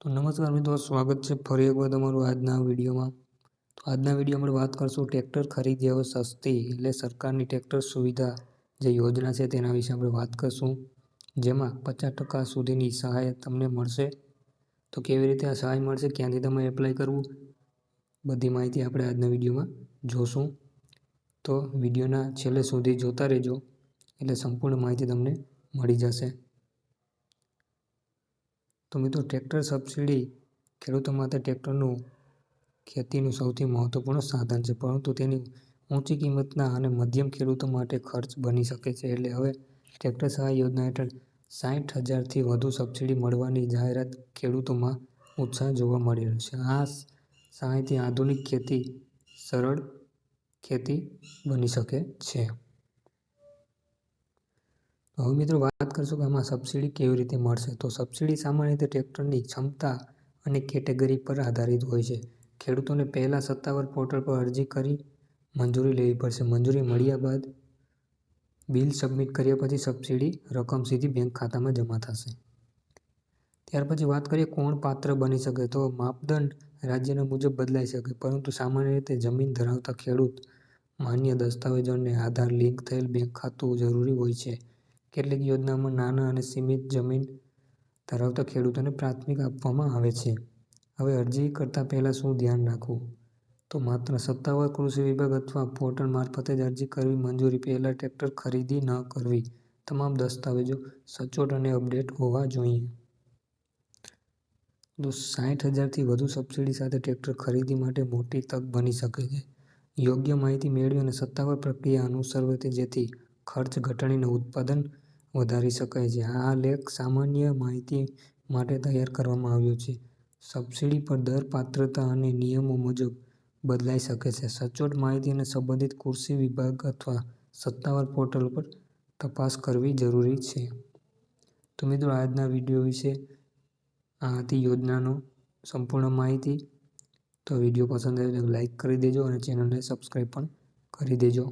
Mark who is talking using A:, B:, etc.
A: તો નમસ્કાર મિત્રો, સ્વાગત છે ફરી એકવાર તમારું આજના વિડીયોમાં। તો આજના વિડીયોમાં વાત કરશું ટ્રેક્ટર ખરીદી હવે સસ્તી, એટલે સરકારની ટ્રેક્ટર સુવિધા જે યોજના છે તેના વિશે આપણે વાત કરશું, જેમાં 50% સુધીની સહાય તમને મળશે। તો કેવી રીતે આ સહાય મળશે, ક્યાંથી તમે એપ્લાય કરવું, બધી માહિતી આપણે આજના વિડીયોમાં જોશું। તો વિડીયોના છેલ્લે સુધી જોતા રહેજો, એટલે સંપૂર્ણ માહિતી તમને મળી જશે। તો મિત્રો, ટ્રેક્ટર સબસિડી ખેડૂતો માટે ટ્રેક્ટરનું ખેતીનું સૌથી મહત્વપૂર્ણ સાધન છે, પરંતુ તેની ઊંચી કિંમતના અને મધ્યમ ખેડૂતો માટે ખર્ચ બની શકે છે। એટલે હવે ટ્રેક્ટર સહાય યોજના હેઠળ 60,000થી વધુ સબસિડી મળવાની જાહેરાત ખેડૂતોમાં ઉત્સાહ જોવા મળી રહ્યો છે। આ સહાયથી આધુનિક ખેતી સરળ ખેતી બની શકે છે। હવે મિત્રો વાત કરશું કે આમાં સબસિડી કેવી રીતે મળશે। તો સબસિડી સામાન્ય રીતે ટ્રેક્ટરની ક્ષમતા અને કેટેગરી પર આધારિત હોય છે। ખેડૂતોને પહેલા સત્તાવાર પોર્ટલ પર અરજી કરી મંજૂરી લેવી પડશે। મંજૂરી મળ્યા બાદ બિલ સબમિટ કર્યા પછી સબસિડી રકમ સીધી બેંક ખાતામાં જમા થશે। ત્યાર પછી વાત કરીએ કોણ પાત્ર બની શકે, તો માપદંડ રાજ્યના મુજબ બદલાઈ શકે, પરંતુ સામાન્ય રીતે જમીન ધરાવતા ખેડૂત, માન્ય દસ્તાવેજો અને આધાર લિંક થયેલ બેંક ખાતું જરૂરી હોય છે। કેટલીક યોજનાઓમાં નાના અને સીમિત જમીન ધરાવતા ખેડૂતોને પ્રાથમિકતા આપવામાં આવે છે। હવે અરજી કરતા પહેલા શું ધ્યાન રાખવું, તો માત્ર સત્તાવાર કૃષિ વિભાગ અથવા પોર્ટલ મારફતે જ અરજી કરવી। મંજૂરી પહેલાં ટ્રેક્ટર ખરીદી ન કરવી। તમામ દસ્તાવેજો સચોટ અને અપડેટ હોવા જોઈએ। તો 60,000થી વધુ સબસિડી સાથે ટ્રેક્ટર ખરીદી માટે મોટી તક બની શકે છે। યોગ્ય માહિતી મેળવી અને સત્તાવાર પ્રક્રિયા અનુસરવી, જેથી ખર્ચ ઘટાડીને ઉત્પાદન વધારી શકાય છે। આ લેખ સામાન્ય માહિતી માટે તૈયાર કરવામાં આવ્યો છે। સબસિડી પર દર પાત્રતા અને નિયમો મુજબ બદલાઈ શકે છે। સચોટ માહિતી અને સંબંધિત કૃષિ વિભાગ અથવા સત્તાવાર પોર્ટલ પર તપાસ કરવી જરૂરી છે। તો મિત્રો, આજના વિડીયો વિશે આ હતી યોજનાનો સંપૂર્ણ માહિતી। તો વિડીયો પસંદ આવે તો લાઈક કરી દેજો અને ચેનલને સબસ્ક્રાઈબ પણ કરી દેજો।